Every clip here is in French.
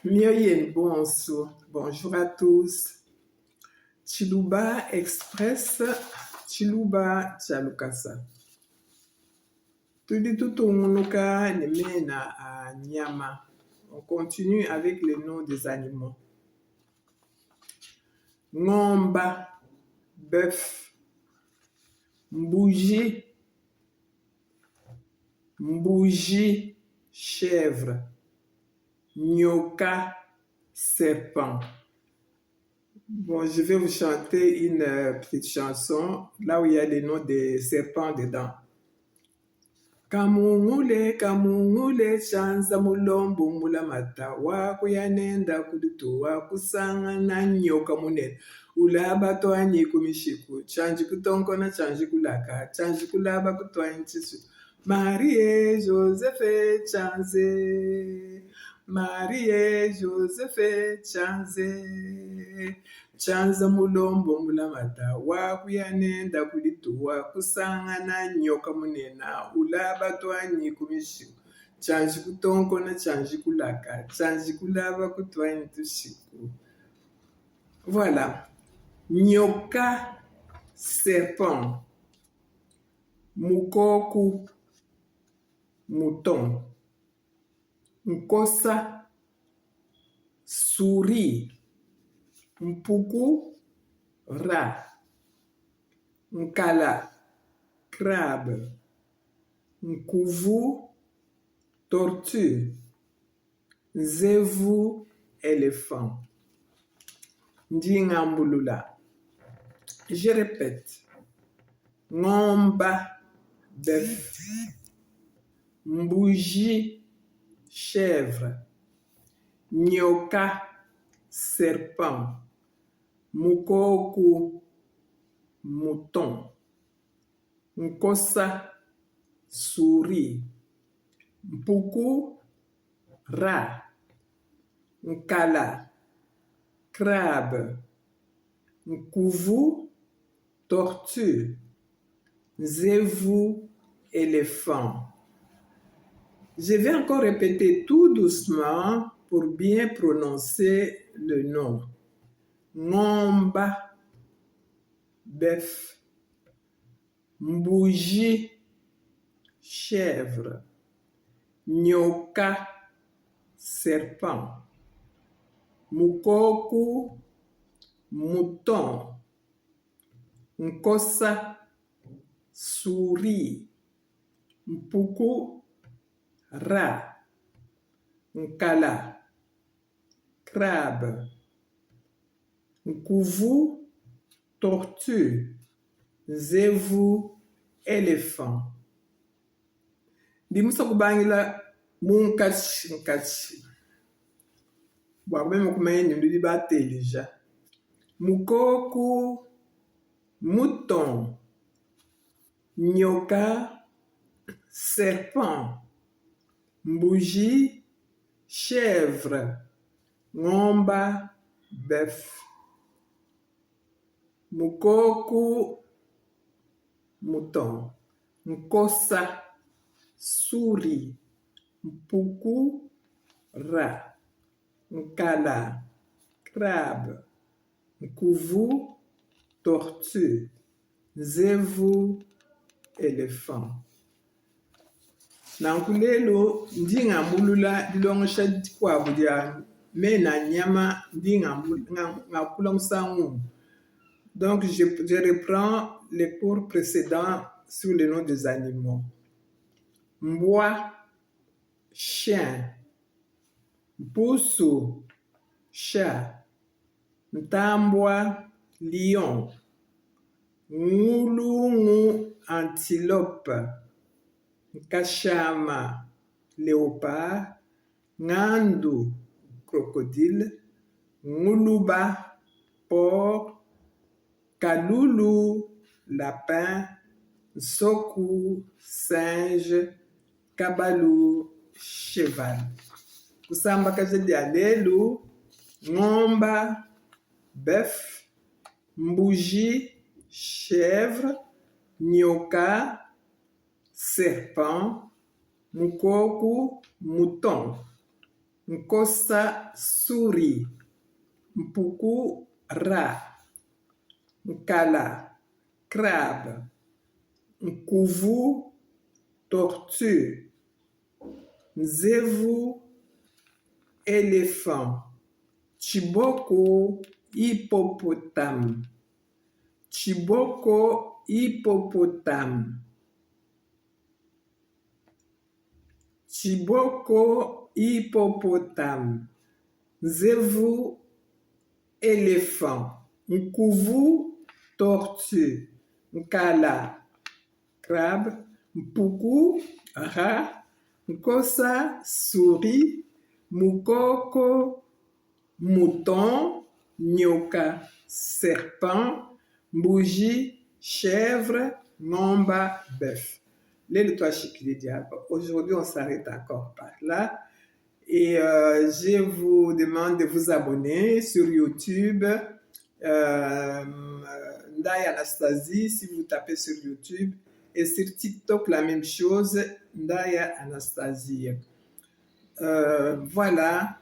Myoyen Bonso, bonjour à tous. Chiluba Express, Chiluba Chalukasa. Tudi tutungunuka nemena à Nyama. On continue avec les noms des animaux. Ngomba, bœuf. Mbouji, chèvre. Nyoka, serpent. Bon, je vais vous chanter une petite chanson là où il y a les noms des serpents dedans. Kamungule, kamungule, chanza mulombo mulamata wako yanenda kudutuwa kusangana nyoka munene. Ulaba toanyi kumishiku, chanji kutonkona chanji kulaka, chanji kulaba kutwanyi chisu. Marie Joseph chanze, Marie Joseph chanze. Chanza mulombo mulamata wakuyanenda kulituwa kusangana nyoka munena ulaba twanyi kumishiku chanji kutonkona chanji kulaka chanji kulaba kutwanyi tushiku. Voilà. Nyoka, serpent. Mukoku, mouton. Nkosa, souris. Mpuku, rat. Nkala, crabe. Nkuvu, tortue. Nzevu, éléphant. Ndingambulula. Je répète. Ngomba, bœuf. Mbouji, chèvre. Nyoka, serpent. Mukoku, mouton. Nkosa, souris. Mpuku, rat. Nkala, crabe. Nkuvu, tortue. Nzevu, éléphant. Je vais encore répéter tout doucement pour bien prononcer le nom. Ngomba, bœuf. Mbouji, chèvre. Nyoka, serpent. Mukoku, mouton. Nkosa, souris. Mpuku, rat. Nkala, crabe. Nkuvu, tortue. Nzevu, éléphant. Ndimusa kubangila munkachi. Bwameme kumenya nduli batelija. Mukoku, mouton. Nyoka, serpent. Mbouji, chèvre. Ngomba, bœuf. Mukoku, mouton. Nkosa, souris. Mpuku, rat. Nkala, crabe. Nkuvu, tortue. Nzevu, éléphant. Nankulelo ndingambulula dilongisha kwabu dia mena nyama ndingambula musangu. Donc je reprends les cours précédents sur le nom des animaux. Mbwa, chien. Mpusu, chat. Ntambwa, lion. Ngulungu, antilope. Nkashama, léopard. Ngandu, crocodile. Nguluba, porc. Kalulu, lapin. Soku, singe. Kabalu, cheval. Kusamba kajedi alelu. Ngomba, bœuf. Mbouji, chèvre. Nyoka, serpent. Mukoku, mouton. Nkosa, souris. Mpuku, rat. Nkala, crabe. Nkuvu, tortue. Nzevu, éléphant. Chiboko, hippopotame. Chiboko, hippopotame. Chiboko, hippopotame. Nzevu, éléphant. Nkuvu, tortue. Nkala, crabe. Mpuku, rat. Nkosa, souris. Mukoko, mouton. Nyoka, serpent. Bougie, chèvre. Ngomba, bœuf. Les trois chics des diables. Aujourd'hui, on s'arrête encore par là. Et je vous demande de vous abonner sur YouTube. Ndai Anastasie, si vous tapez sur YouTube. Et sur TikTok, la même chose. Ndai Anastasie. Voilà.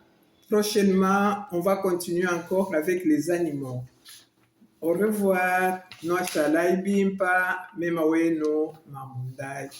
Prochainement, on va continuer encore avec les animaux. Au revoir. Noa shalai bimpa, memaweno mamundai.